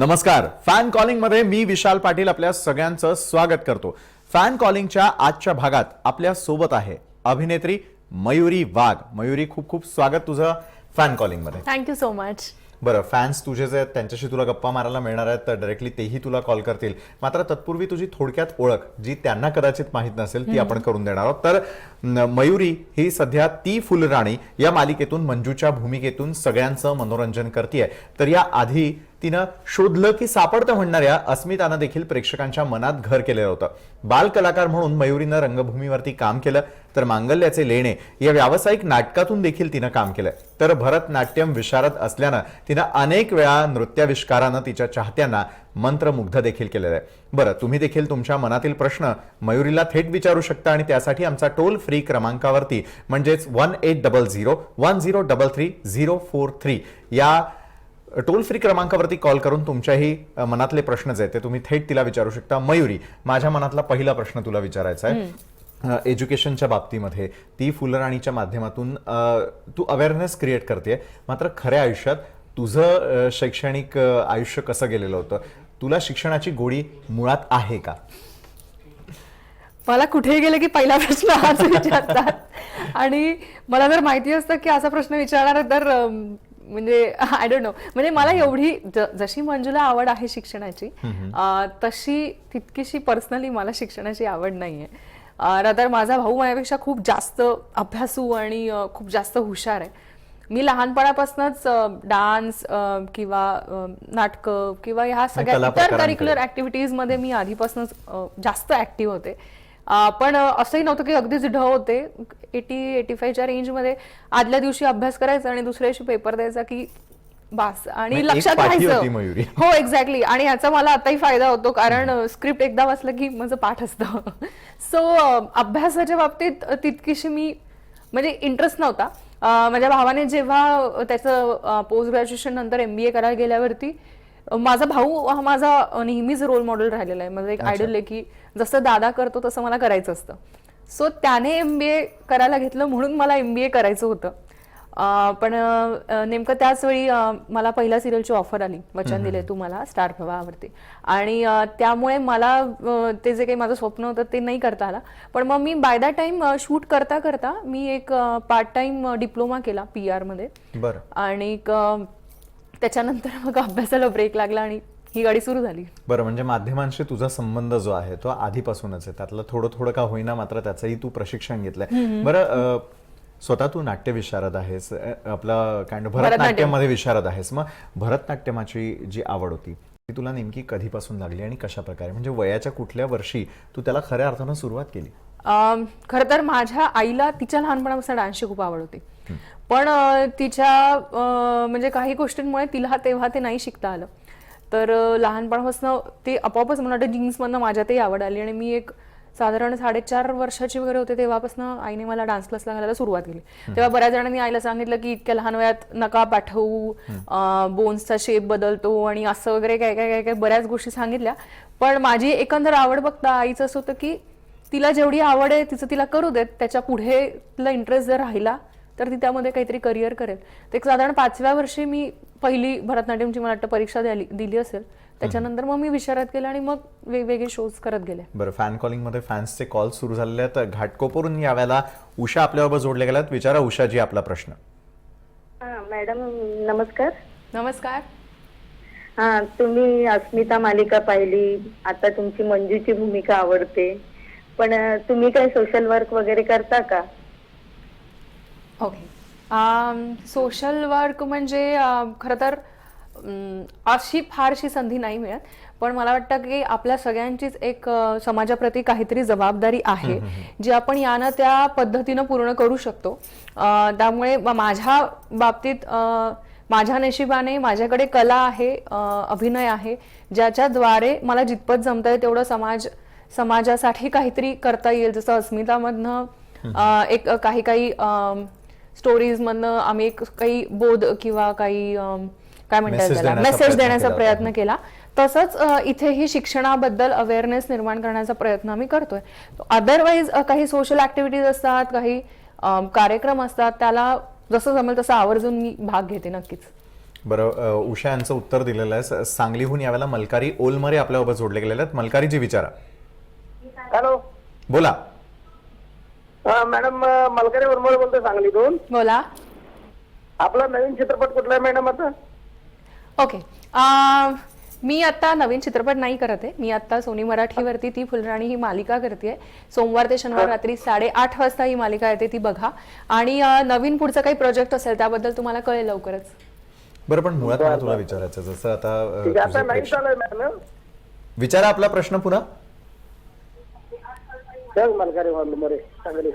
नमस्कार. Fan calling मध्ये मी विशाल पाटील आपल्या सगळ्यांचं स्वागत करतो. फॅन कॉलिंगच्या आजच्या भागात आपल्या सोबत आहे अभिनेत्री मयुरी वाघ. मयुरी, खूप खूप स्वागत तुझं फॅन कॉलिंग मध्ये. Thank you so much. बरं, फॅन्स तुझे जे आहेत त्यांच्याशी तुला गप्पा मारायला मिळणार आहेत तर डायरेक्टली तेही तुला कॉल करतील. मात्र तत्पूर्वी तुझी थोडक्यात ओळख जी त्यांना कदाचित माहीत नसेल ती आपण करून देणार आहोत. तर मयुरी ही सध्या ती फुलराणी या मालिकेतून मंजूच्या भूमिकेतून सगळ्यांचं मनोरंजन करतेय. तर या आधी तिनं शोधलं की सापडतं म्हणणाऱ्या अस्मितानं देखील प्रेक्षकांच्या मनात घर केलेलं होतं. बाल कलाकार म्हणून मयुरीनं रंगभूमीवरती काम केलं, तर मांगल्याचे लेणे या व्यावसायिक नाटकातून देखील तिनं काम केलं. तर भरतनाट्यम विशारद असल्यानं तिनं अनेक वेळा नृत्याविष्कारानं तिच्या चाहत्यांना मंत्रमुग्ध देखील केलेलं आहे. बरं, तुम्ही देखील तुमच्या मनातील प्रश्न मयुरीला थेट विचारू शकता आणि त्यासाठी आमचा टोल फ्री क्रमांकावरती म्हणजेच 1800-1033-043 या टोल फ्री क्रमांकावरती कॉल करून तुमच्याही मनातले प्रश्न जे आहेत ते तुम्ही थेट तिला विचारू शकता. मयुरी, माझ्या मनातला पहिला प्रश्न तुला विचारायचा आहे. एज्युकेशनच्या बाबतीमध्ये ती फुलराणीच्या माध्यमातून तू अवेअरनेस क्रिएट करते, मात्र खऱ्या आयुष्यात तुझं शैक्षणिक आयुष्य कसं गेलेलं होतं? तुला शिक्षणाची गोडी मुळात आहे का? मला कुठे गेले की पहिला प्रश्न हाच विचारतात आणि मला जर माहिती असतं की असा प्रश्न विचारणार तर म्हणजे आय डोंट नो. म्हणजे मला एवढी जशी मंजूला आवड आहे शिक्षणाची तशी तितकीशी पर्सनली मला शिक्षणाची आवड नाहीये. तर माझा भाऊ माझ्यापेक्षा खूप जास्त अभ्यासू आणि खूप जास्त हुशार आहे. मी लहानपणापासूनच डान्स किंवा नाटकं किंवा ह्या सगळ्या इतर करिक्युलर ऍक्टिव्हिटीज मध्ये मी आधीपासूनच जास्त ऍक्टिव्ह होते. पण असंही नव्हतं की अगदीच ढ होते. 80-85च्या रेंजमध्ये आदल्या दिवशी अभ्यास करायचा आणि दुसऱ्या दिवशी पेपर द्यायचा की बास आणि लक्षात राहायचं. हो, एक्झॅक्टली. आणि ह्याचा मला आताही फायदा होतो कारण स्क्रिप्ट एकदा वाचलं की माझं पाठ असतं. सो अभ्यासाच्या बाबतीत तितकीशी मी म्हणजे इंटरेस्ट नव्हता. माझ्या भावाने जेव्हा त्याचं पोस्ट ग्रॅज्युएशन नंतर MBA करायला गेल्यावरती माझा भाऊ हा माझा नेहमीच रोल मॉडेल राहिलेला आहे. माझं एक आयडल आहे की जसं दादा करतो तसं मला करायचं असतं. सो त्याने MBA करायला घेतलं म्हणून मला MBA करायचं होतं. पण नेमकं त्याच वेळी मला पहिल्या सिरियलची ऑफर आली, वचन दिले तू मला स्टार प्रवाहावरती. आणि त्यामुळे मला ते जे काही माझं स्वप्न होतं ते नाही करता आलं. पण मग मी बाय दॅट टाइम शूट करता करता मी एक पार्ट टाइम डिप्लोमा केला PR मध्ये. आणि त्याच्यानंतर मग अभ्यासाला ब्रेक लागला आणि ही गाडी सुरू झाली. बरं, म्हणजे माध्यमांशी तुझा संबंध जो आहे तो आधीपासूनच आहे. त्यातलं थोडं थोडं का होईना मात्र त्याचंही तू प्रशिक्षण घेतलंय. बरं, स्वतः तू नाट्य विशारद आहेस, आपला काइंड ऑफ भरतनाट्यममध्ये विशारद आहेस. मग भरतनाट्यमाची जी आवड होती ती तुला नेमकी कधीपासून लागली आणि कशा प्रकारे, म्हणजे वयाच्या कुठल्या वर्षी तू त्याला खऱ्या अर्थानं सुरुवात केली? खरं तर माझ्या आईला तिच्या लहानपणापासून डान्सची खूप आवड होती. पण तिच्या म्हणजे काही गोष्टींमुळे तिला तेव्हा ते नाही शिकता आलं. तर लहानपणापासून ते आपोआपच मला वाटतं जीन्समधनं माझ्यातही आवड आली आणि मी एक साधारण 4.5 वर्षाची वगैरे होते तेव्हापासून आईने मला डान्स क्लासला घालायला सुरुवात केली. तेव्हा बऱ्याच जणांनी आईला सांगितलं की इतक्या लहान वयात नका पाठवू, बोन्सचा शेप बदलतो आणि असं वगैरे काय काय काय बऱ्याच गोष्टी सांगितल्या. पण माझी एकंदर आवड बघता आईचं असं होतं की तिला जेवढी आवड आहे तिचं तिला करू देत, त्याच्या पुढे तिला इंटरेस्ट जर राहिला तर ती त्यामध्ये काहीतरी करिअर करेल. ते साधारण 5व्या वर्षी मी पहिली भरतनाट्यमची मला वाटतं परीक्षा दिली असेल. त्याच्यानंतर मग मी विशारद केलं आणि मग वेगवेगळे शोज करत गेले. बरं, फॅन कॉलिंग मध्ये फॅन्सचे कॉल सुरू झालेले आहेत. घाटकोपरून यावेळेला उषा आपल्याबरोबर जोडले गेल्यात. विचारा उषाजी आपला प्रश्न. मॅडम नमस्कार. नमस्कार. तुम्ही अस्मिता मालिका पाहिली, आता तुमची मंजूची भूमिका आवडते, पण तुम्ही काय सोशल वर्क वगैरे करता का? ओके. सोशल वर्क म्हणजे खरं तर अशी फारशी संधी नाही मिळत. पण मला वाटतं की आपल्या सगळ्यांचीच एक समाजाप्रती काहीतरी जबाबदारी आहे जी आपण यानं त्या पद्धतीनं पूर्ण करू शकतो. त्यामुळे माझ्या बाबतीत माझ्या नशिबाने माझ्याकडे कला आहे, अभिनय आहे, ज्याच्याद्वारे मला जितपत जमतंय तेवढं समाजासाठी काहीतरी करता येईल. जसं अस्मितामधनं एक काही स्टोरीज मधनं आम्ही एक काही बोध किंवा काही काय म्हणतात त्याला मेसेज देण्याचा प्रयत्न केला. तसंच इथेही शिक्षणाबद्दल अवेअरनेस निर्माण करण्याचा प्रयत्न आम्ही करतोय. अदरवाईज काही सोशल ऍक्टिव्हिटीज असतात, काही कार्यक्रम असतात, त्याला जसं जमेल तसं आवर्जून मी भाग घेते नक्कीच. बरं, उषा यांचं उत्तर दिलेलं आहे. सांगलीहून यावेळेला मलकारी ओलमरे आपल्याबरोबर जोडले गेलेले आहेत. मलकारीजी विचारा. हॅलो बोला. मॅडम, मलकरी उर्मळ बोलतोय सांगलीतून. बोला. आपला नवीन चित्रपट कुठला आहे मॅडम आता? ओके. मी आता नवीन चित्रपट नाही करत आहे. मी आता सोनी मराठीवरती ती फुलराणी ही मालिका करते. सोमवार ते शनिवार रात्री 8:30 वाजता ही मालिका येते, ती बघा. आणि नवीन पुढचा काही प्रोजेक्ट असेल त्याबद्दल तुम्हाला कळेल लवकरच. बरं, पण मुळात मला तुला विचारायचं, जसं आता ठीक आहे, आता तुझे नाही प्रेक्षक- चालू मॅडम. विचारा आपला प्रश्न पुन्हा. चल मलकरी उर्मळे सांगली.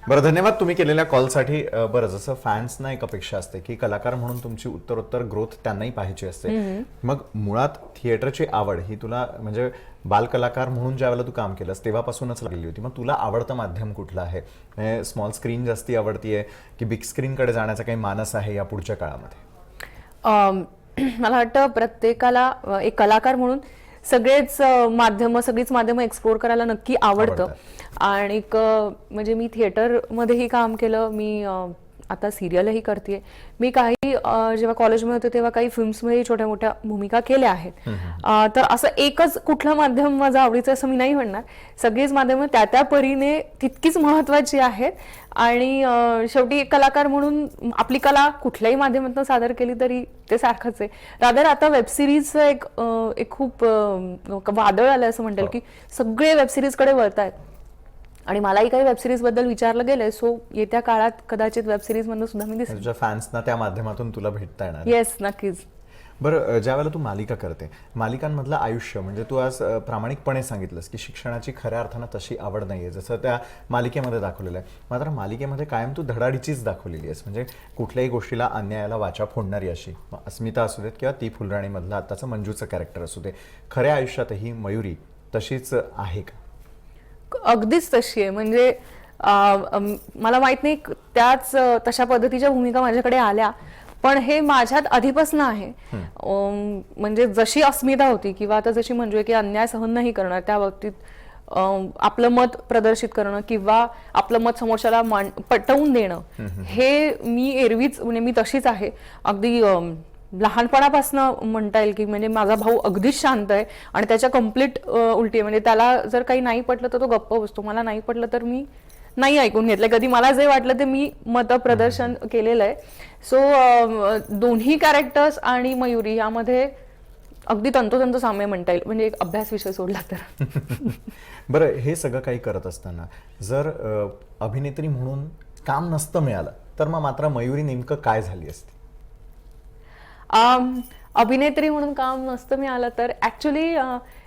बरं, धन्यवाद तुम्ही केलेल्या कॉलसाठी. बरं, जसं फॅन्सना एक अपेक्षा असते की कलाकार म्हणून तुमची उत्तरोत्तर ग्रोथ त्यांनाही पाहायची असते. मग मुळात थिएटरची आवड ही तुला, म्हणजे बालकलाकार म्हणून ज्या वेळेला तू काम केलंस तेव्हापासूनच लागली होती. मग तुला आवडतं माध्यम कुठलं आहे? म्हणजे स्मॉल स्क्रीन जास्ती आवडतीये की बिग स्क्रीनकडे जाण्याचा काही मानस आहे या पुढच्या काळामध्ये? मला वाटतं प्रत्येकाला एक कलाकार म्हणून सगळीच माध्यमं एक्सप्लोर करायला नक्की आवडतं. आणि म्हणजे मी थिएटरमध्येही काम केलं, मी आता सिरियलही करते. मी काही जेव्हा कॉलेजमध्ये होते तेव्हा काही फिल्म्समध्ये छोट्या मोठ्या भूमिका केल्या आहेत. तर असं एकच कुठलं माध्यम माझं आवडीचं असं मी नाही म्हणणार. सगळीच माध्यमं त्या त्या परीने तितकीच महत्वाची आहेत. आणि शेवटी एक कलाकार म्हणून आपली कला कुठल्याही माध्यमातून सादर केली तरी ते सारखंच आहे. रादर आता वेबसिरीजचं एक खूप वादळ आलं असं म्हणता येईल की सगळे वेबसिरीजकडे वळतायत. आणि मलाही काही वेबसिरीज बद्दल विचारलं गेलंय. सो येत्या काळात कदाचित वेबसिरीज मधून सुद्धा मी दिसेल. तुझ्या फॅन्सना त्या माध्यमातून तुला भेटता येणार. येस, नक्कीच. बरं, ज्या वेळेला तू मालिका करते, मालिकांमधलं आयुष्य, म्हणजे तू आज प्रामाणिकपणे सांगितलंस की शिक्षणाची खऱ्या अर्थानं तशी आवड नाहीये जसं त्या मालिकेमध्ये दाखवलेलं आहे. मात्र मालिकेमध्ये कायम तू धडाडीचीच दाखवलेली आहेस, म्हणजे कुठल्याही गोष्टीला अन्यायाला वाचा फोडणारी अशी. अस्मिता असू देत किंवा ती फुलराणीमधलं आत्ताचं मंजूचं कॅरेक्टर असू दे, खऱ्या आयुष्यातही मयुरी तशीच आहे का? अगदीच तशी आहे. म्हणजे मला माहित नाही त्याच तशा पद्धतीच्या भूमिका माझ्याकडे आल्या, पण हे माझ्यात आधीपासून आहे. म्हणजे जशी अस्मिता होती किंवा आता जशी मंजू आहे की अन्याय सहन नाही करणार, त्या बाबतीत आपलं मत प्रदर्शित करणं किंवा आपलं मत समोरच्याला पटवून देणं, हे मी एरवीच, म्हणजे मी तशीच आहे. अगदी लहानपणापासून म्हणता येईल की म्हणजे माझा भाऊ अगदीच शांत आहे आणि त्याच्या कम्प्लीट उलटी आहे. म्हणजे त्याला जर काही नाही पटलं तर तो गप्प बसतो, मला नाही पटलं तर मी नाही ऐकून घेतलंय. कधी मला जे वाटलं ते मी मत प्रदर्शन केलेलं आहे. सो दोन्ही कॅरेक्टर्स आणि मयुरी यामध्ये अगदी तंतोतंत साम्य म्हणता येईल, म्हणजे एक अभ्यास विषय सोडला तर. बरं, हे सगळं काही करत असताना जर अभिनेत्री म्हणून काम नसतं मिळालं तर मग मात्र मयुरी नेमकं काय झाली असती? अभिनेत्री म्हणून काम नसतं मिळालं तर ऍक्च्युली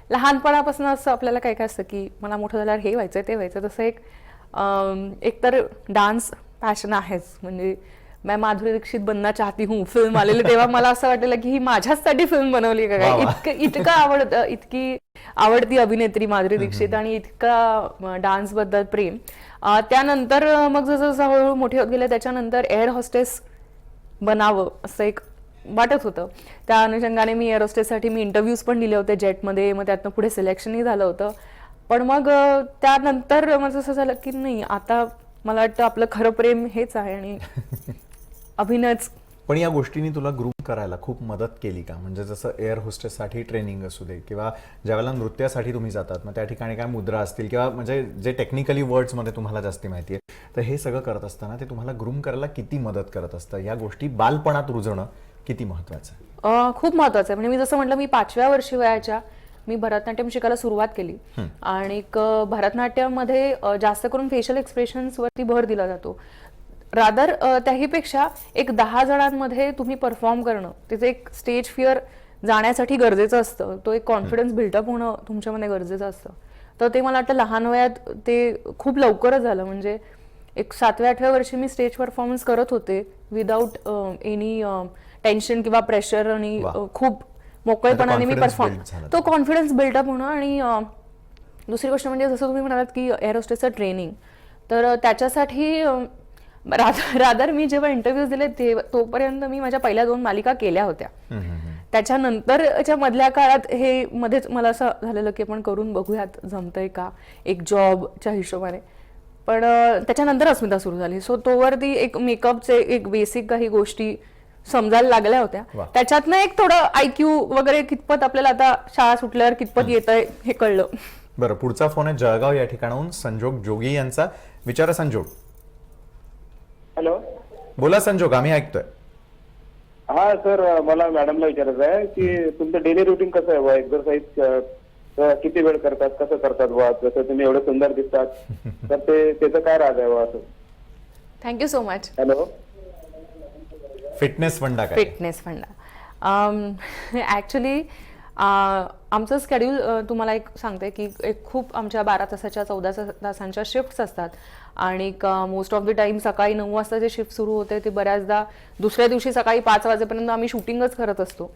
लहानपणापासून असं आपल्याला काय काय असतं की मला मोठं झाल्यावर हे व्हायचं ते व्हायचं. तसं एक तर डान्स पॅशन आहेच. म्हणजे मैं माधुरी दीक्षित बनना चाहती हूँ फिल्म आलेली तेव्हा मला असं वाटलं की ही माझ्याचसाठी फिल्म बनवली का काय. इतकी आवडती अभिनेत्री माधुरी दीक्षित आणि इतका डान्स बद्दल प्रेम. त्यानंतर मग जसं हळूहळू मोठे होत गेले त्याच्यानंतर एअर होस्टेस बनावं असं एक वाटत होतं. त्या अनुषंगाने मी एअर होस्टेससाठी इंटरव्ह्यूज पण दिले होते जेटमध्ये. मग त्यातनं पुढे सिलेक्शनही झालं होतं. पण मग त्यानंतर माझं असं झालं की नाही, आता मला वाटतं आपलं खरं प्रेम हेच आहे आणि अभिनयच. पण या गोष्टींनी तुला ग्रूम करायला खूप मदत केली का? म्हणजे जसं एअर होस्टेससाठी ट्रेनिंग असू दे किंवा ज्यावेळेला नृत्यासाठी तुम्ही जातात मग त्या ठिकाणी काय मुद्रा असतील किंवा म्हणजे जे टेक्निकली वर्ड्समध्ये तुम्हाला जास्ती माहिती आहे, तर हे सगळं करत असताना ते तुम्हाला ग्रूम करायला किती मदत करत असतं? या गोष्टी बालपणात रुजवणं किती महत्वाचं आहे? खूप महत्वाचं आहे. म्हणजे मी जसं म्हटलं, मी 5व्या वर्षी वयाच्या मी भरतनाट्यम शिकायला सुरुवात केली. आणि भरतनाट्यममध्ये जास्त करून फेशियल एक्सप्रेशन्स वरती भर दिला जातो. रादर त्याहीपेक्षा एक 10 जणांमध्ये तुम्ही परफॉर्म करणं, त्याचं एक स्टेज फिअर जाण्यासाठी गरजेचं असतं. तो एक कॉन्फिडन्स बिल्डअप होणं तुमच्यामध्ये गरजेचं असतं. तर ते मला वाटतं लहान वयात ते खूप लवकरच झालं. म्हणजे एक 7व्या-8व्या वर्षी मी स्टेज परफॉर्मन्स करत होते विदाऊट एनी टेन्शन किंवा प्रेशर आणि खूप मोकळेपणाने मी परफॉर्म, तो कॉन्फिडन्स बिल्डअप होणं. आणि दुसरी गोष्ट म्हणजे जसं तुम्ही म्हणालात की एअर होस्टेसचं ट्रेनिंग, तर त्याच्यासाठी रादर मी जेव्हा इंटरव्ह्यूज दिले तोपर्यंत मी माझ्या पहिल्या 2 मालिका केल्या होत्या. त्याच्यानंतरच्या मधल्या काळात हे मध्येच मला असं झालेलं की आपण करून बघूयात जमतंय का एक जॉबच्या हिशोबाने. पण त्याच्यानंतर अस्मिता सुरू झाली. सो तोवरती एक मेकअपचे एक बेसिक काही गोष्टी समजायला लागल्या होत्या. वा. त्याच्यातनं एक थोडं IQ वगैरे कितपत आपल्याला आता शाळा सुटल्यावर कितपत येतंय हे कळलं. बरं, पुढचा फोन आहे जळगाव या ठिकाणाहून संजोग जोगी यांचा. विचारा संजोग. हॅलो. बोला संजोग, आम्ही ऐकतोय. हा सर, मला मॅडमला विचारायचं आहे की तुमचं डेली रुटीन कसं आहे बा? एक्सरसाइज किती वेळ करतात, कसं करतात बा? जसं तुम्ही एवढं सुंदर दिसतात तर त्याचं काय राज आहे बा असं? Thank you so much. Hello. Fitness फंडा काय? फिटनेस फंडा ऍक्च्युली आमचं स्केड्यूल तुम्हाला एक सांगते की एक खूप आमच्या 12 तासाच्या 14 तासांच्या शिफ्ट्स असतात आणि मोस्ट ऑफ द टाइम सकाळी 9 वाजता जे शिफ्ट सुरू होते ते बऱ्याचदा दुसऱ्या दिवशी सकाळी 5 वाजेपर्यंत आम्ही शूटिंगच करत असतो.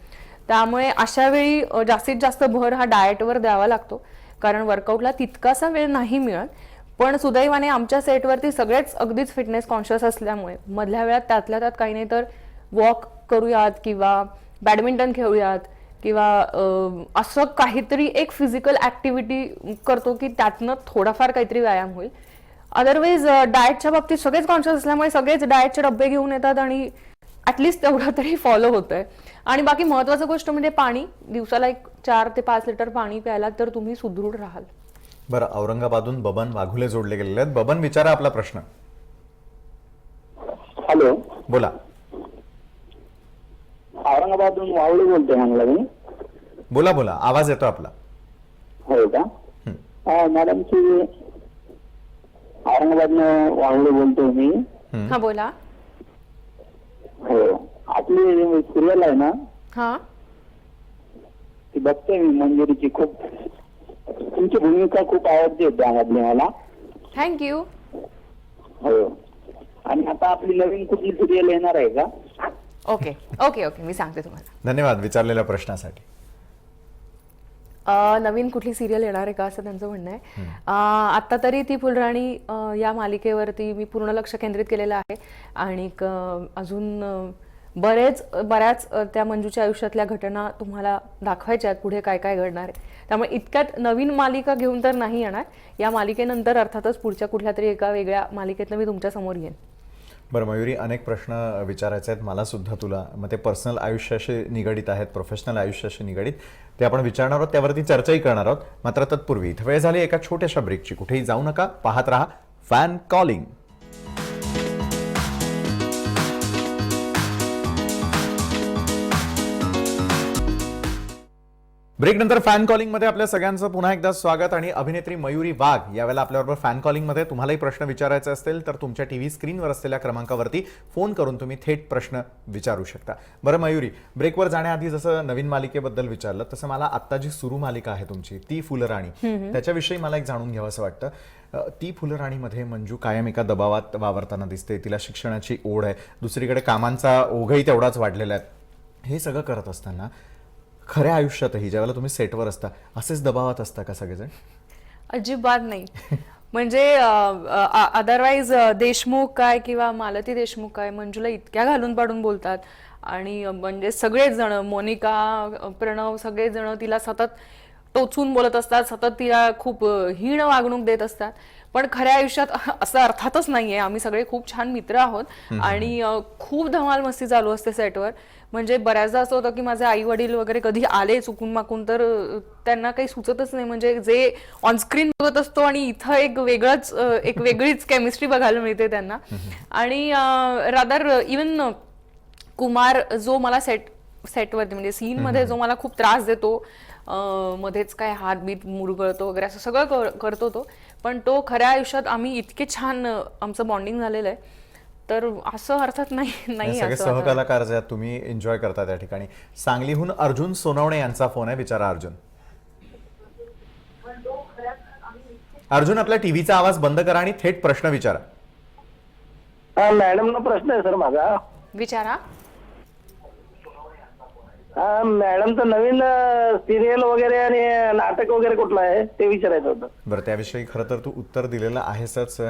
त्यामुळे अशा वेळी जास्तीत जास्त भर हा डाएटवर द्यावा लागतो कारण वर्कआउटला तितकासा वेळ नाही मिळत. पण सुदैवाने आमच्या सेटवरती सगळेच अगदीच फिटनेस कॉन्शियस असल्यामुळे मधल्या वेळात त्यातल्या त्यात काही नाही तर वॉक करूयात किंवा बॅडमिंटन खेळूयात किंवा असं काहीतरी एक फिजिकल ऍक्टिव्हिटी करतो की त्यातनं थोडाफार काहीतरी व्यायाम होईल. अदरवाईज डाएटच्या बाबतीत सगळेच कॉन्शियस असल्यामुळे सगळेच डाएटचे डब्बे घेऊन येतात आणि ऍटलिस्ट तेवढं तरी फॉलो होतंय. आणि बाकी महत्वाची गोष्ट म्हणजे पाणी, दिवसाला एक 4 ते 5 लिटर पाणी प्यायला तर तुम्ही सुदृढ राहाल. बरं, औरंगाबादहून बबन वाघुले जोडले गेलेले आहेत. बबन, विचारा आपला प्रश्न. हॅलो. बोला. औरंगाबादहून वावळे बोलतोय म्हणला मी. बोला बोला, आवाज येतो आपला. हो का? मॅडमची औरंगाबादनं वावळे बोलतोय मी. हा बोला. हो, आपली सिरियल आहे ना हा ती बघतोय मी, मंजुरीची. खूप तुमची भूमिका खूप आवडते त्यामधली मला. थँक्यू. हो. आणि आता आपली नवीन कुठली सिरियल येणार आहे का? ओके ओके ओके, मी सांगते तुम्हाला. धन्यवाद विचारलेल्या प्रश्नासाठी. नवीन कुठली सिरियल येणार आहे का असं त्यांचं म्हणणं आहे. आता तरी ती फुलराणी या मालिकेवरती मी पूर्ण लक्ष केंद्रित केलेलं आहे आणि अजून बऱ्याच त्या मंजूच्या आयुष्यातल्या घटना तुम्हाला दाखवायच्या आहेत पुढे काय काय घडणार आहे. त्यामुळे इतक्यात नवीन मालिका घेऊन तर नाही येणार. या मालिकेनंतर अर्थातच पुढच्या कुठल्या तरी एका वेगळ्या मालिकेतनं मी तुमच्या समोर येईन. बरं मयुरी, अनेक प्रश्न विचारायचे आहेत मला सुद्धा तुला. मग ते पर्सनल आयुष्याशी निगडीत आहेत, प्रोफेशनल आयुष्याशी निगडीत, ते आपण विचारणार आहोत, त्यावरती चर्चाही करणार आहोत. मात्र तत्पूर्वी इथं वेळ झाली एका छोट्याशा ब्रेकची. कुठेही जाऊ नका, पाहत राहा फॅन कॉलिंग. ब्रेक नंतर फॅन कॉलिंग मध्ये आपल्या सगळ्यांचं पुन्हा एकदा स्वागत. आणि अभिनेत्री मयुरी वाघ यावेळेला आपल्याबरोबर फॅन कॉलिंग मध्ये. तुम्हालाही प्रश्न विचारायचे असतील तर तुमच्या टीव्ही स्क्रीनवर असलेल्या क्रमांकावरती फोन करून तुम्ही थेट प्रश्न विचारू शकता. बरं मयुरी, ब्रेकवर जाण्याआधी जसं नवीन मालिकेबद्दल विचारलं तसं मला आता जी सुरू मालिका आहे तुमची ती फुलराणी, त्याच्याविषयी मला एक जाणून घ्यावं असं वाटतं. ती फुलराणीमध्ये मंजू कायम एका दबावात वावरताना दिसते. तिला शिक्षणाची ओढ आहे, दुसरीकडे कामांचा ओघही तेवढाच वाढलेला आहे. हे सगळं करत असताना खऱ्या आयुष्यातही ज्यावेळेला तुम्ही सेटवर असता असेच दबावात असता का सगळेजण? अजिबात नाही. म्हणजे अदरवाईज देशमुख काय किंवा मालती देशमुख काय मंजूला इतक्या घालून पाडून बोलतात आणि म्हणजे सगळेच जण, मोनिका, प्रणव, सगळेच जण तिला सतत टोचून बोलत असतात, सतत तिला खूप हीण वागणूक देत असतात. पण खऱ्या आयुष्यात असं अर्थातच नाहीये. आम्ही सगळे खूप छान मित्र आहोत आणि खूप धमाल मस्ती चालू असते सेटवर. म्हणजे बऱ्याचदा असं होतं की माझे आई वडील वगैरे कधी आले चुकून माकून तर त्यांना काही सुचतच नाही. म्हणजे जे ऑनस्क्रीन बघत असतो आणि इथं एक वेगळीच केमिस्ट्री बघायला मिळते त्यांना. आणि रादर इवन कुमार जो मला सेटवरती म्हणजे सीन मध्ये जो मला खूप त्रास देतो, मध्येच काय हात बीत मुरगळतो वगैरे असं सगळं करतो तो, पण तो खऱ्या आयुष्यात आम्ही इतके छान आमचं बॉन्डिंग झालेलं आहे. तर असं अर्थात नाही सगळे सहकलाकार जे तुम्ही एन्जॉय करता त्या ठिकाणी. सांगलीहून अर्जुन सोनवणे यांचा फोन आहे. विचारा अर्जुन. अर्जुन, आपल्या टीव्हीचा आवाज बंद करा आणि थेट प्रश्न विचारा. मॅडमला प्रश्न आहे सर माझा. विचारा. मॅडमचं नवीन सिरियल वगैरे आणि नाटक वगैरे कुठलं आहे ते विचारायचं होतं. बरं, त्याविषयी खरं तर तू उत्तर दिलेलं आहेसच.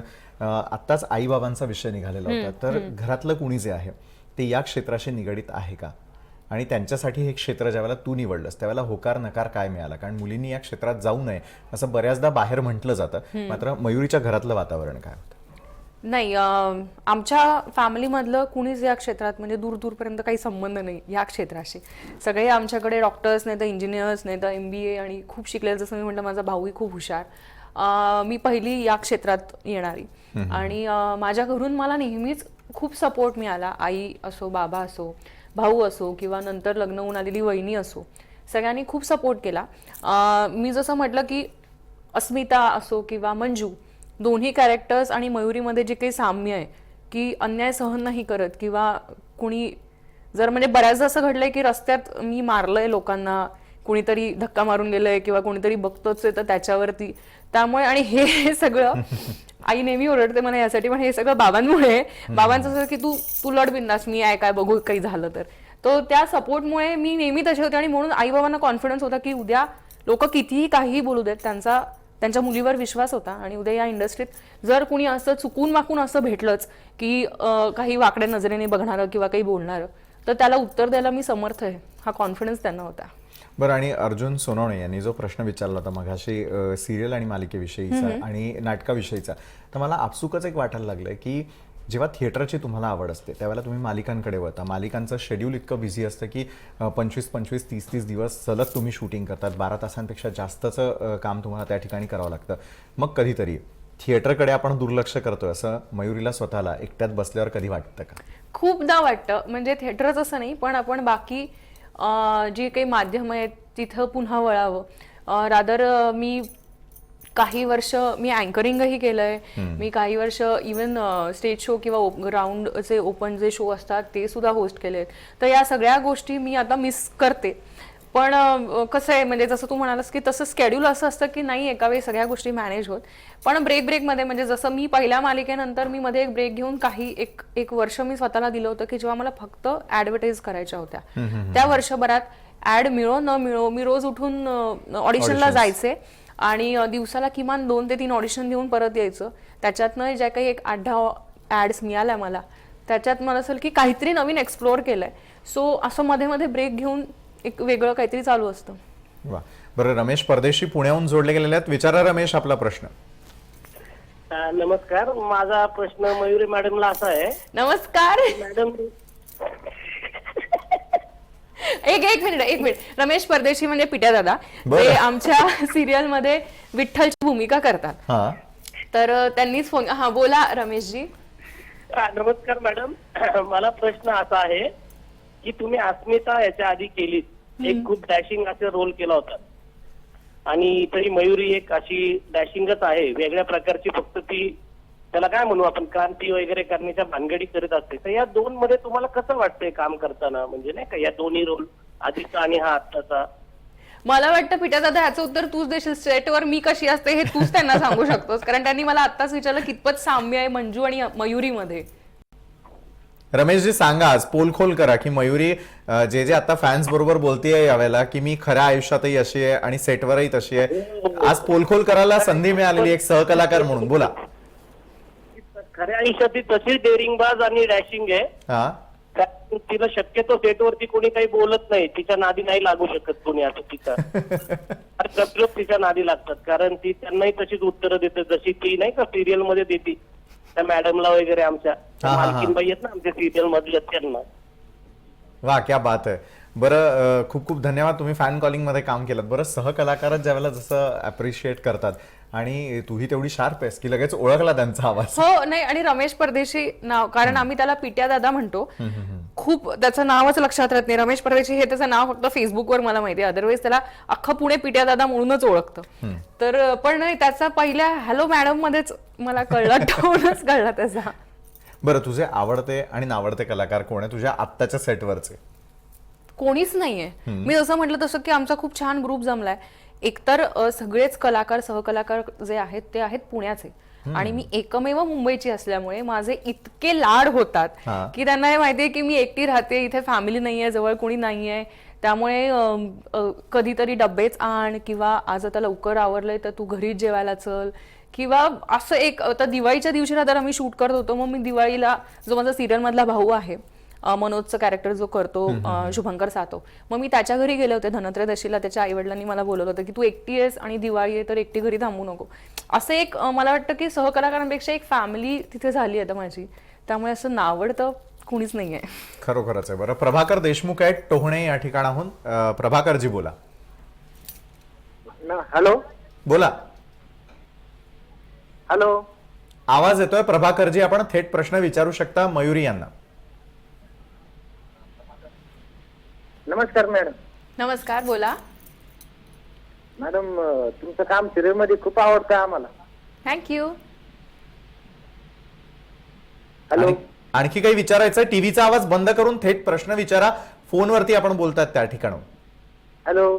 आत्ताच आई बाबांचा विषय निघालेला होता. तर घरातलं कुणी जे आहे ते या क्षेत्राशी निगडीत आहे का? आणि त्यांच्यासाठी हे क्षेत्र ज्यावेळेला तू निवडलंस त्यावेळेला होकार नकार काय मिळाला? कारण मुलींनी या क्षेत्रात जाऊ नये असं बऱ्याचदा बाहेर म्हटलं जातं. मात्र मयुरीच्या घरातलं वातावरण काय होतं? नाही, आमच्या फॅमिलीमधलं कुणीच या क्षेत्रात म्हणजे दूर दूरपर्यंत काही संबंध नाही या क्षेत्राशी. सगळे आमच्याकडे डॉक्टर्स नाही तर इंजिनियर्स नाही तर MBA आणि खूप शिकलेलं. जसं मी म्हटलं, माझा भाऊही खूप हुशार. मी पहिली या क्षेत्रात येणारी आणि माझ्या घरून मला नेहमीच खूप सपोर्ट मिळाला. आई असो, बाबा असो, भाऊ असो किंवा नंतर लग्न होऊन आलेली वहिनी असो, सगळ्यांनी खूप सपोर्ट केला. मी जसं म्हटलं की अस्मिता असो किंवा मंजू, दोन्ही कॅरेक्टर्स आणि मयुरीमध्ये जे काही साम्य आहे की अन्याय सहन नाही करत किंवा कुणी जर म्हणजे बऱ्याचदा असं घडलंय की रस्त्यात मी मारलंय लोकांना, कुणीतरी धक्का मारून गेलंय किंवा कोणीतरी बघतोच आहे तर त्याच्यावरती, त्यामुळे आणि हे सगळं आई नेहमी ओरडते मला यासाठी, पण हे सगळं बाबांमुळे. बाबांचं असं की तू लढ बिंदास, मी आहे काय बघू काही झालं तर. तो त्या सपोर्टमुळे मी नेहमी तसे होते आणि म्हणून आई बाबांना कॉन्फिडन्स होता की उद्या लोक कितीही काहीही बोलू देत, त्यांच्या मुलीवर विश्वास होता. आणि उद्या या इंडस्ट्रीत जर कुणी असं चुकून वाकून असं भेटलंच की काही वाकड्या नजरेने बघणारं किंवा काही बोलणारं, तर त्याला उत्तर द्यायला मी समर्थ आहे, हा कॉन्फिडन्स त्यांना होता. बरं, आणि अर्जुन सोनवणे यांनी जो प्रश्न विचारला होता मगाशी सिरियल आणि मालिकेविषयीचा आणि नाटकाविषयीचा, तर मला आपसुकच एक वाटायला लागलंय की जेव्हा थिएटरची तुम्हाला आवड असते त्यावेळेला तुम्ही मालिकांकडे वळता. मालिकांचं शेड्यूल इतकं बिझी असतं की 25-25, 30-30 दिवस सलग तुम्ही शूटिंग करतात. 12 तासांपेक्षा जास्तचं काम तुम्हाला त्या ठिकाणी करावं लागतं. मग कधीतरी थिएटरकडे आपण दुर्लक्ष करतोय असं मयुरीला स्वतःला एकट्यात बसल्यावर कधी वाटतं का? खूपदा वाटतं. म्हणजे थिएटरच असं नाही, पण आपण बाकी जी काही माध्यम आहेत तिथं पुन्हा वळावं. रादर मी काही वर्ष मी अँकरिंगही केलंय. मी काही वर्ष इवन स्टेज शो किंवा ग्राउंडचे ओपन जे शो असतात ते सुद्धा होस्ट केलेत. तर या सगळ्या गोष्टी मी आता मिस करते. पण कसं आहे, म्हणजे जसं तू म्हणालास की तसं स्केड्यूल असं असतं की नाही एका वेळी सगळ्या गोष्टी मॅनेज होत. पण ब्रेकमध्ये म्हणजे जसं मी पहिल्या मालिकेनंतर मी मध्ये एक ब्रेक घेऊन एक वर्ष मी स्वतःला दिलं होतं की जेव्हा मला फक्त ऍडव्हर्टाईज करायच्या होत्या. त्या वर्षभरात ऍड मिळो न मिळो मी रोज उठून ऑडिशनला जायचे आणि दिवसाला किमान 2 ते 3 ऑडिशन देऊन परत यायचं. त्याच्यातनं ज्या काही 8-10 ऍड्स मिळाल्या मला, त्याच्यात मला असेल की काहीतरी नवीन एक्सप्लोअर केलंय. सो असं मध्ये मध्ये ब्रेक घेऊन एक वेगळं काहीतरी चालू असतं. वा, बरं, रमेश परदेशी पुण्याहून जोडले गेलेले आहेत. विचारा रमेश आपला प्रश्न. नमस्कार, माझा प्रश्न मयुरी मॅडमला असा आहे. नमस्कार. मॅडम एक मिनिट. रमेश परदेशी म्हणजे पिट्या दादा, ते आमच्या सिरियल मध्ये विठ्ठलची भूमिका करतात. तर त्यांनीच फोन. हा बोला रमेशजी. नमस्कार मॅडम, मला प्रश्न असा आहे की तुम्ही अस्मिता याच्या आधी केलीत, एक खूप डॅशिंग असा रोल केला होता आणि तरी मयुरी एक अशी डॅशिंगच आहे, वेगळ्या प्रकारची. फक्त ती त्याला काय म्हणू आपण, क्रांती वगैरे करण्याच्या भानगडी करत असते. तर या दोन मध्ये तुम्हाला कसं वाटतंय काम करताना, म्हणजे नाही का या दोन्ही रोल, आधीचा आणि हा आत्ताचा? मला वाटतं पिट्या दादा ह्याचं उत्तर तूच देशील. सेटवर मी कशी असते हे तूच त्यांना सांगू शकतोस, कारण त्यांनी मला आत्ताच विचारलं कितपत साम्य आहे मंजू आणि मयुरीमध्ये. रमेशजी सांगा, आज पोलखोल करा की मयुरी जे आता फॅन्स बरोबर बोलतीये यावेळेला की मी खऱ्या आयुष्यातही अशी आहे आणि सेटवरही तशी आहे, आज पोलखोल करायला संधी मिळालेली एक सहकलाकार म्हणून. बोला. खऱ्या आयुष्यात तशी डेअरिंगबाज आणि डॅशिंग आहे. कारण तिला शक्यतो सेटवरती कोणी काही बोलत नाही, तिच्या नादी नाही लागू शकत कोणी. आता तिचा गपगप तिच्या नादी लागतात, कारण ती त्यांनाही तशीच उत्तरं देते जशी ती नाही का सिरियल मध्ये देते त्या मॅडमला वगैरे, आमच्या मालकीनबाई आहेत ना आमच्या सिरियल मधल्या त्यांना. वा, क्या बात आहे. बरं, खूप खूप धन्यवाद, तुम्ही फॅन कॉलिंग मध्ये काम केलं. बरं, सहकलाकारच ज्यावेळेला जसं अप्रिशिएट करतात आणि तूही तेवढी शार्प आहेस की लगेच ओळखला त्यांचा आवाज. हो, नाही, आणि रमेश परदेशी नाव, कारण आम्ही त्याला पिट्या दादा म्हणतो, खूप त्याचं नावच लक्षात राहत नाही. रमेश परदेशी हे त्याचं नाव फक्त फेसबुकवर मला माहिती आहे, अदरवाईज त्याला अख्खं पुणे पिट्या दादा म्हणूनच ओळखतं. तर पण नाही, त्याचा पहिल्या हॅलो मॅडम मध्येच मला कळलं, टोनच कळला त्याचा. बरं, तुझे आवडते आणि नावडते कलाकार कोण आहे तुझ्या आत्ताच्या सेटवरचे? कोणीच नाहीये. मी जसं म्हटलं तसं की आमचा खूप छान ग्रुप जमलाय. एकतर सगळेच कलाकार सहकलाकार जे आहेत ते आहेत पुण्याचे, आणि मी एकमेव मुंबईची असल्यामुळे माझे इतके लाड होतात की त्यांना हे माहितीये की मी एकटी राहते, इथे फॅमिली नाहीये, जवळ कोणी नाहीये. त्यामुळे कधीतरी डब्बेच आण, किंवा आज आता लवकर आवरलंय तर तू घरीच जेवायला चल, किंवा असं एक. आता दिवाळीच्या दिवशी राहता आम्ही शूट करत होतो, मग मी दिवाळीला जो माझा सिरियल मधला भाऊ आहे मनोजचं कॅरेक्टर जो करतो शुभंकर सातव, मग मी त्याच्या घरी गेले होते धनत्रयोदशीला. त्याच्या आईवडिलांनी मला बोलवलं होतं की तू एकटी आहेस आणि दिवाळी आहे तर एकटी घरी थांबू नको. असं एक मला वाटतं की सहकलाकारांपेक्षा एक फॅमिली तिथे झाली आता माझी, त्यामुळे असं नावडतं कुणीच नाहीये. खरोखरच आहे. बरं, प्रभाकर देशमुख आहेत टोहणे या ठिकाणाहून. प्रभाकरजी बोला. हॅलो बोला, हॅलो. आवाज येतोय प्रभाकरजी, आपण थेट प्रश्न विचारू शकता मयुरी यांना. नमस्कार मॅडम. नमस्कार, बोला. मॅडम तुमचं काम सिरियल मध्ये खूप आवडतं आम्हाला. थँक्यू. हॅलो. आणखी काही विचारायचं? टीव्हीचा आवाज बंद करून थेट प्रश्न विचारा. फोनवरती आपण बोलतात त्या ठिकाणी. हॅलो.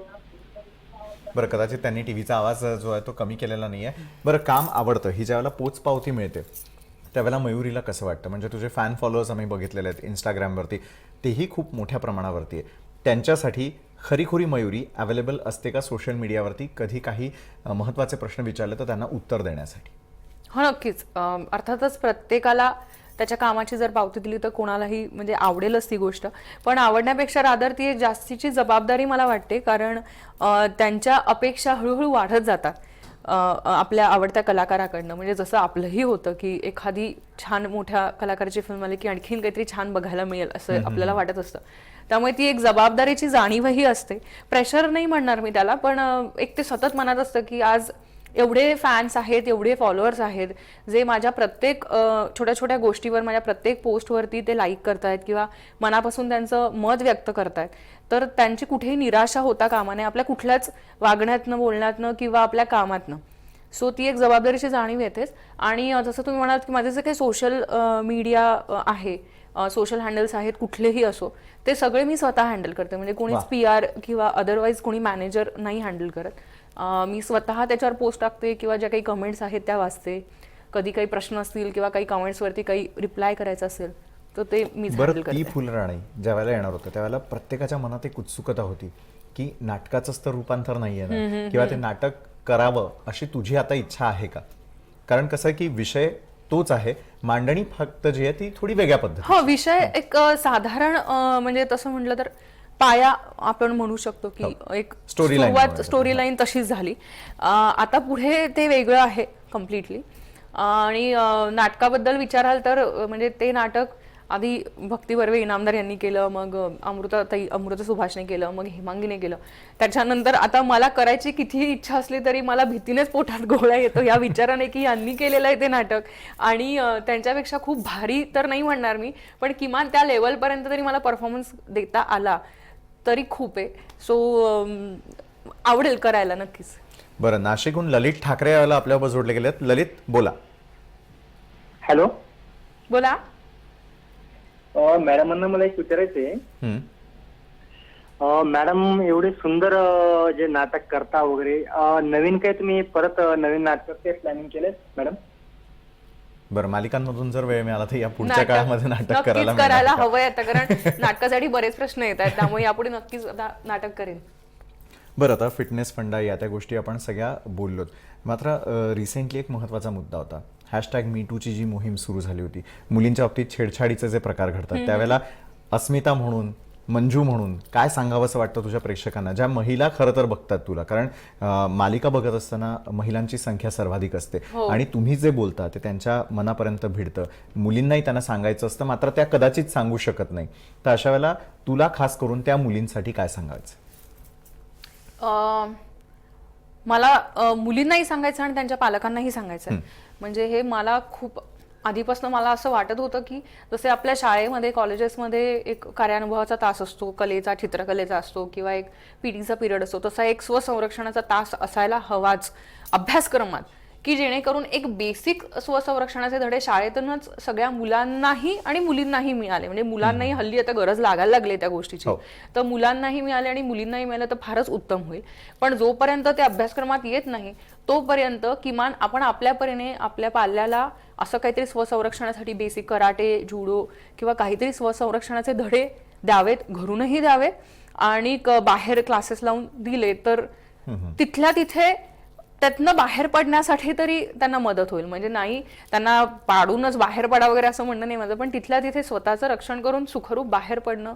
बरं, कदाचित त्यांनी टीव्हीचा आवाज जो आहे तो कमी केलेला नाहीये. बरं, काम आवडतं ही ज्यावेळेला पोचपावती मिळते त्यावेळेला मयुरीला कसं वाटतं? म्हणजे तुझे फॅन फॉलोअर्स आम्ही बघितलेले आहेत इंस्टाग्रामवरती, तेही खूप मोठ्या प्रमाणावरती आहे. त्यांच्यासाठी खरीखुरी मयुरी अवेलेबल असते का सोशल मीडियावरती? कधी काही महत्त्वाचे प्रश्न विचारले तर त्यांना उत्तर देण्यासाठी? हो, नक्कीच. अर्थातच प्रत्येकाला त्याच्या कामाची जर पावती दिली तर कोणालाही म्हणजे आवडेलच ती गोष्ट, पण आवडण्यापेक्षा रादर ती एक जास्तीची जबाबदारी मला वाटते, कारण त्यांच्या अपेक्षा हळूहळू वाढत जातात आपल्या आवडत्या कलाकाराकडनं. म्हणजे जसं आपलंही होतं की एखादी छान मोठ्या कलाकाराची फिल्म आली की आणखीन काहीतरी छान बघायला मिळेल असं आपल्याला वाटत असतं. त्यामुळे ती एक जबाबदारीची जाणीवही असते. प्रेशर नाही म्हणणार मी त्याला, पण एक ते सतत मनात असतं की आज एवढे फॅन्स आहेत, एवढे फॉलोअर्स आहेत जे माझ्या प्रत्येक छोट्या छोट्या गोष्टीवर, माझ्या प्रत्येक पोस्टवरती ते लाईक करतायत किंवा मनापासून त्यांचं मत व्यक्त करतायत, तर त्यांची कुठेही निराशा होता कामा नये आपल्या कुठल्याच वागण्यातनं, बोलण्यातनं किंवा आपल्या कामातनं. सो ती एक जबाबदारीची जाणीव येतेच. आणि जसं तुम्ही म्हणालात की माझे जे काही सोशल मीडिया आहे, सोशल हँडल्स आहेत कुठलेही असो, ते सगळे मी स्वतः हँडल करते. म्हणजे कोणीच PR किंवा अदरवाईज कोणी मॅनेजर नाही हँडल करत. मी स्वतः त्याच्यावर पोस्ट टाकते किंवा ज्या काही कमेंट्स आहेत त्या वाचते. कधी काही प्रश्न असतील किंवा काही कमेंट्सवरती काही रिप्लाय करायचं असेल तर ते मी हँडल बरं, करते. ती फुलराणी ज्यावेळेला येणार होतं त्यावेळेला प्रत्येकाच्या मनात एक उत्सुकता होती की नाटकाचंच तर रूपांतर नाहीये ना, किंवा ते नाटक करावं अशी तुझी आता इच्छा आहे का? कारण कसं आहे की विषय तोच आहे, मांडणी फक्त जी आहे ती थोडी वेगळ्या पद्धती. हो, विषय एक साधारण म्हणजे तसं म्हटलं तर पाया आपण म्हणू शकतो की एक सुरुवात स्टोरी लाईन तशीच झाली. आता पुढे ते वेगळं आहे कम्प्लिटली. आणि नाटकाबद्दल विचाराल तर म्हणजे ते नाटक आधी भक्ती बर्वे इनामदार यांनी केलं, मग अमृता सुभाषने केलं, मग हेमांगीने केलं. त्याच्यानंतर आता मला करायची कितीही इच्छा असली तरी मला भीतीनेच पोटात गोळा येतो या विचाराने की यांनी केलेलं आहे ते नाटक, आणि त्यांच्यापेक्षा खूप भारी तर नाही म्हणणार मी, पण किमान त्या लेवलपर्यंत तरी मला परफॉर्मन्स देता आला तरी खूप आहे. सो आवडेल करायला नक्कीच. बरं, नाशिकहून ललित ठाकरे याला आपल्यावर जोडले गेलेत. ललित, बोला. हॅलो. बोला. मॅडमांना मला एक विचारायचंय. मॅडम एवढे सुंदर जे नाटक करता वगैरे, नवीन काही तुम्ही परत नवीन नाटकाचे प्लॅनिंग केले मॅडम? बरं, मालिकांमधून जर वेळ मिळाला तर या पुढच्या काळामध्ये नाटक करायला नक्कीच करायला हवंय आता, कारण नाटकासाठी बरेच प्रश्न येत आहेत, त्यामुळे यापुढे नक्कीच नाटक करेन. बरं, आता फिटनेस फंडा या त्या गोष्टी आपण सगळ्या बोललोत. मात्र रिसेंटली एक महत्त्वाचा मुद्दा होता. #MeTooची जी मोहीम सुरू झाली होती, मुलींच्या बाबतीत छेडछाडीचे जे प्रकार घडतात त्यावेळेला अस्मिता म्हणून, मंजू म्हणून काय सांगावंसं वाटतं तुझ्या प्रेक्षकांना, ज्या महिला खरं तर बघतात तुला? कारण मालिका बघत असताना महिलांची संख्या सर्वाधिक असते आणि तुम्ही जे बोलता ते त्यांच्या मनापर्यंत भिडतं. मुलींनाही त्यांना सांगायचं असतं, मात्र त्या कदाचित सांगू शकत नाही. तर अशा वेळेला तुला खास करून त्या मुलींसाठी काय सांगायचं? मला मुलींनाही सांगायचं आणि त्यांच्या पालकांनाही सांगायचं. म्हणजे हे मला खूप आधीपासून मला असं वाटत होतं की जसे आपल्या शाळेमध्ये, कॉलेजेसमध्ये एक कार्यानुभवाचा तास असतो, कलेचा, चित्रकलेचा असतो किंवा एक पीटीचा पिरियड असतो, तसा एक स्वसंरक्षणाचा तास असायला हवाच अभ्यासक्रमात, की जेणेकरून एक बेसिक स्वसंरक्षणाचे धडे शाळेतूनच सगळ्या मुलांनाही आणि मुलींनाही मिळाले. म्हणजे मुलांनाही हल्ली आता गरज लागायला लागली त्या गोष्टीची, तर मुलांनाही मिळाले आणि मुलींनाही मिळाले तर फारच उत्तम होईल. पण जोपर्यंत ते अभ्यासक्रमात येत नाही तोपर्यंत किमान आपण आपल्या परीने आपल्या पाल्याला असं काहीतरी स्वसंरक्षणासाठी बेसिक कराटे, जुडो किंवा काहीतरी स्वसंरक्षणाचे धडे द्यावेत, घरूनही द्यावेत आणि बाहेर क्लासेस लावून दिले तर तिथल्या तिथे त्यातनं बाहेर पडण्यासाठी तरी त्यांना मदत होईल. म्हणजे नाही त्यांना पाडूनच बाहेर पडा वगैरे असं म्हणणं नाही माझं, पण तिथल्या तिथे स्वतःचं रक्षण करून सुखरूप बाहेर पडणं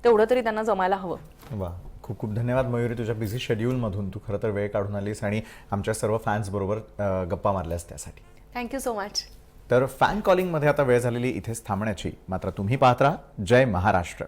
तेवढं तरी त्यांना जमायला हवं. वा, खूप खूप धन्यवाद मयुरी, तुझ्या बिझी शेड्यूलमधून तू खरं तर वेळ काढून आलीस आणि आमच्या सर्व फॅन्स बरोबर गप्पा मारल्यास त्यासाठी. Thank you so much. तर फॅन कॉलिंगमध्ये आता वेळ झालेली इथेच थांबण्याची. मात्र तुम्ही पाहत राहा जय महाराष्ट्र.